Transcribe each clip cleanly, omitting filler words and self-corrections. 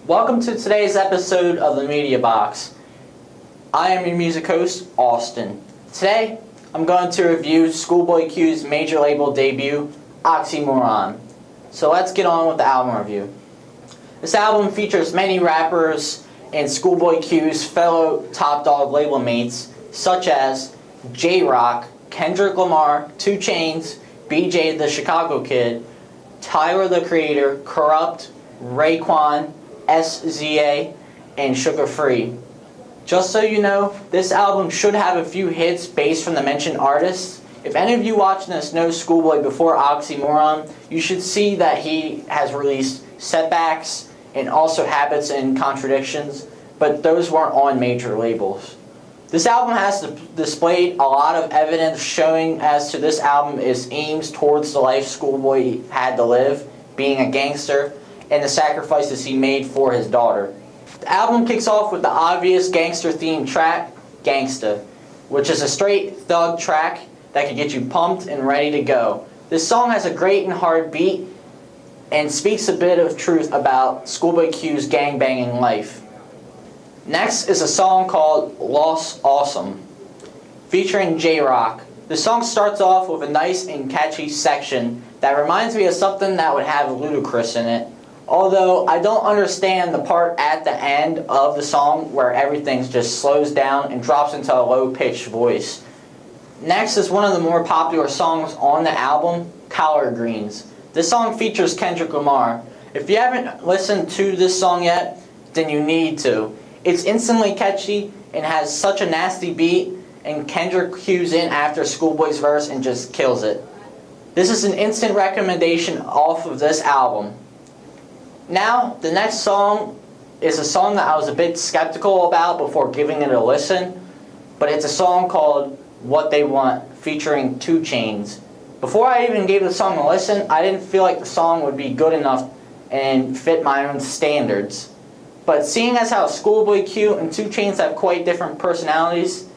Welcome to today's episode of the Media Box. I am your music host, Austin. Today, I'm going to review SchoolBoy Q's major label debut, Oxymoron. So let's get on with the album review. This album features many rappers and SchoolBoy Q's fellow Top Dog label mates, such as J-Rock, Kendrick Lamar, 2 Chainz, BJ the Chicago Kid, Tyler the Creator, Kurupt, Raekwon, SZA, and Suga Free. Just so you know, this album should have a few hits based from the mentioned artists. If any of you watching this know SchoolBoy before Oxymoron, you should see that he has released Setbacks and also Habits and Contradictions, but those weren't on major labels. This album has displayed a lot of evidence showing as to this album is aims towards the life SchoolBoy had to live, being a gangster, and the sacrifices he made for his daughter. The album kicks off with the obvious gangster-themed track, Gangsta, which is a straight thug track that can get you pumped and ready to go. This song has a great and hard beat and speaks a bit of truth about SchoolBoy Q's gangbanging life. Next is a song called Lost Awesome, featuring J-Rock. The song starts off with a nice and catchy section that reminds me of something that would have Ludacris in it. Although I don't understand the part at the end of the song where everything just slows down and drops into a low-pitched voice. Next is one of the more popular songs on the album, Collard Greens. This song features Kendrick Lamar. If you haven't listened to this song yet, then you need to. It's instantly catchy and has such a nasty beat, and Kendrick cues in after SchoolBoy's verse and just kills it. This is an instant recommendation off of this album. Now, the next song is a song that I was a bit skeptical about before giving it a listen, but it's a song called What They Want, featuring 2 Chainz. Before I even gave the song a listen, I didn't feel like the song would be good enough and fit my own standards. But seeing as how SchoolBoy Q and 2 Chainz have quite different personalities,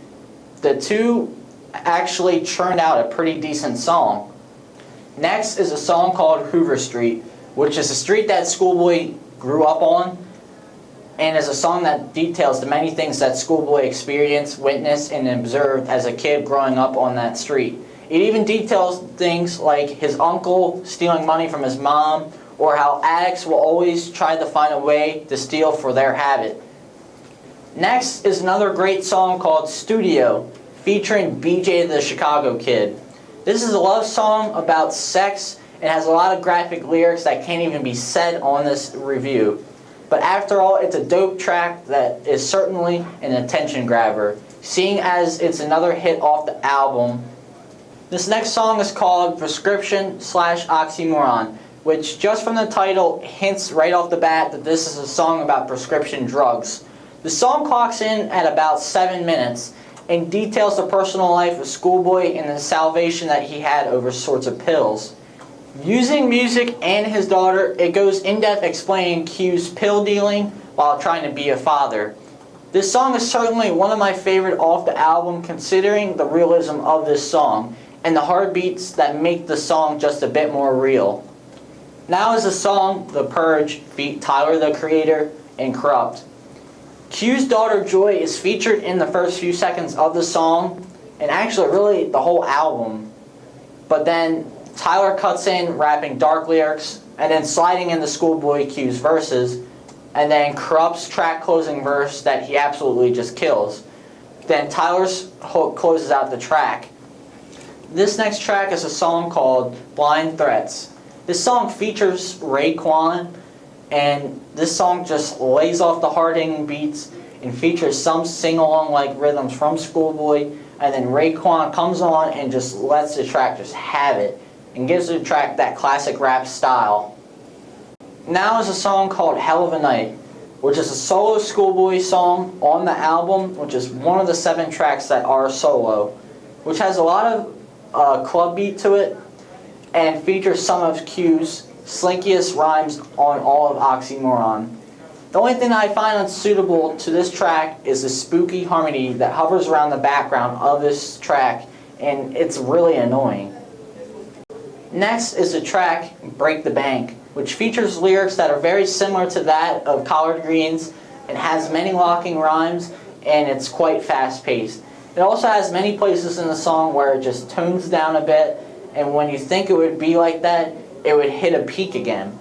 the two actually churned out a pretty decent song. Next is a song called Hoover Street, which is a street that SchoolBoy grew up on, and is a song that details the many things that SchoolBoy experienced, witnessed, and observed as a kid growing up on that street. It even details things like his uncle stealing money from his mom, or how addicts will always try to find a way to steal for their habit. Next is another great song called Studio, featuring BJ the Chicago Kid. This is a love song about sex and has a lot of graphic lyrics that can't even be said on this review. But after all, it's a dope track that is certainly an attention grabber, seeing as it's another hit off the album. This next song is called Prescription/Oxymoron, which just from the title hints right off the bat that this is a song about prescription drugs. The song clocks in at about 7 minutes and details the personal life of SchoolBoy and the salvation that he had over sorts of pills. Using music and his daughter, it goes in-depth explaining Q's pill dealing while trying to be a father. This song is certainly one of my favorite off the album, considering the realism of this song and the hard beats that make the song just a bit more real. Now is the song The Purge.Ft, Tyler the Creator, and Kurupt. Q's daughter Joy is featured in the first few seconds of the song, and actually really the whole album. But then Tyler cuts in rapping dark lyrics, and then sliding into SchoolBoy Q's verses, and then Kurupt's track closing verse that he absolutely just kills. Then Tyler's hook closes out the track. This next track is a song called Blind Threats. This song features Raekwon, and this song just lays off the hard-hitting beats and features some sing-along-like rhythms from SchoolBoy, and then Raekwon comes on and just lets the track just have it, and gives the track that classic rap style. Now is a song called Hell of a Night, which is a solo SchoolBoy song on the album, which is one of the 7 tracks that are solo, which has a lot of club beat to it, and features some of Q's slinkiest rhymes on all of Oxymoron. The only thing that I find unsuitable to this track is the spooky harmony that hovers around the background of this track, and it's really annoying. Next is the track Break the Bank, which features lyrics that are very similar to that of Collard Greens and has many locking rhymes, and it's quite fast-paced. It also has many places in the song where it just tones down a bit, and when you think it would be like that, it would hit a peak again.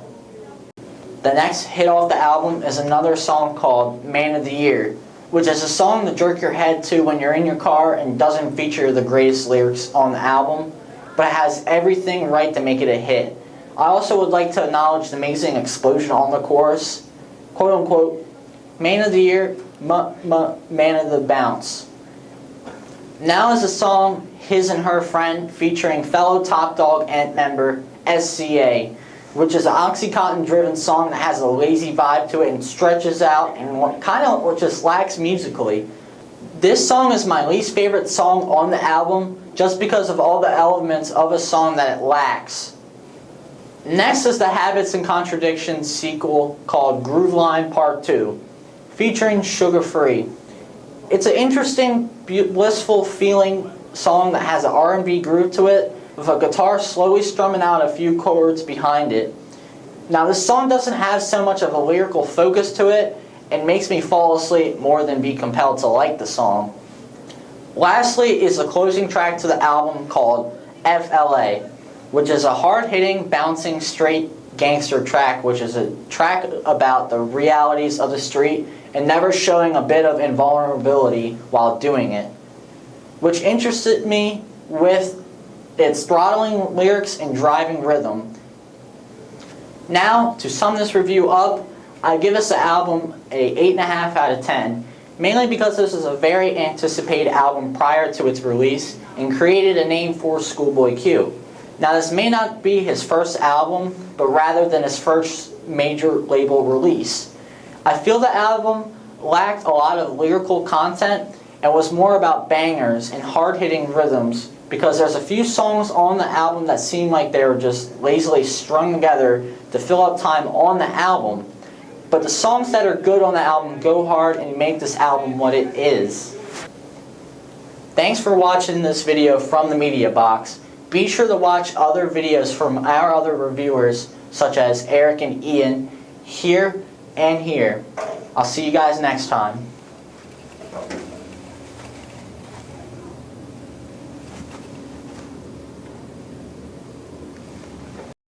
The next hit off the album is another song called Man of the Year, which is a song to jerk your head to when you're in your car and doesn't feature the greatest lyrics on the album, but it has everything right to make it a hit. I also would like to acknowledge the amazing explosion on the chorus. Quote unquote, Man of the Year, man of the bounce. Now is the song His and Her Friend featuring fellow Top Dawg Ant member SCA, which is an Oxycontin-driven song that has a lazy vibe to it and stretches out and kind of just lacks musically. This song is my least favorite song on the album just because of all the elements of a song that it lacks. Next is the Habits and Contradictions sequel called Grooveline Part 2, featuring Suga Free. It's an interesting, blissful feeling song that has an R&B groove to it, with a guitar slowly strumming out a few chords behind it. Now this song doesn't have so much of a lyrical focus to it, and makes me fall asleep more than be compelled to like the song. Lastly is the closing track to the album called FLA, which is a hard-hitting, bouncing, straight gangster track, which is a track about the realities of the street and never showing a bit of invulnerability while doing it, which interested me with its throttling lyrics and driving rhythm. Now, to sum this review up, I give this album a 8.5 out of 10, mainly because this is a very anticipated album prior to its release and created a name for Schoolboy Q. Now this may not be his first album, but rather than his first major label release. I feel the album lacked a lot of lyrical content and was more about bangers and hard-hitting rhythms, because there's a few songs on the album that seem like they were just lazily strung together to fill up time on the album. But the songs that are good on the album go hard and make this album what it is. Thanks for watching this video from the Media Box. Be sure to watch other videos from our other reviewers, such as Eric and Ian, here and here. I'll see you guys next time.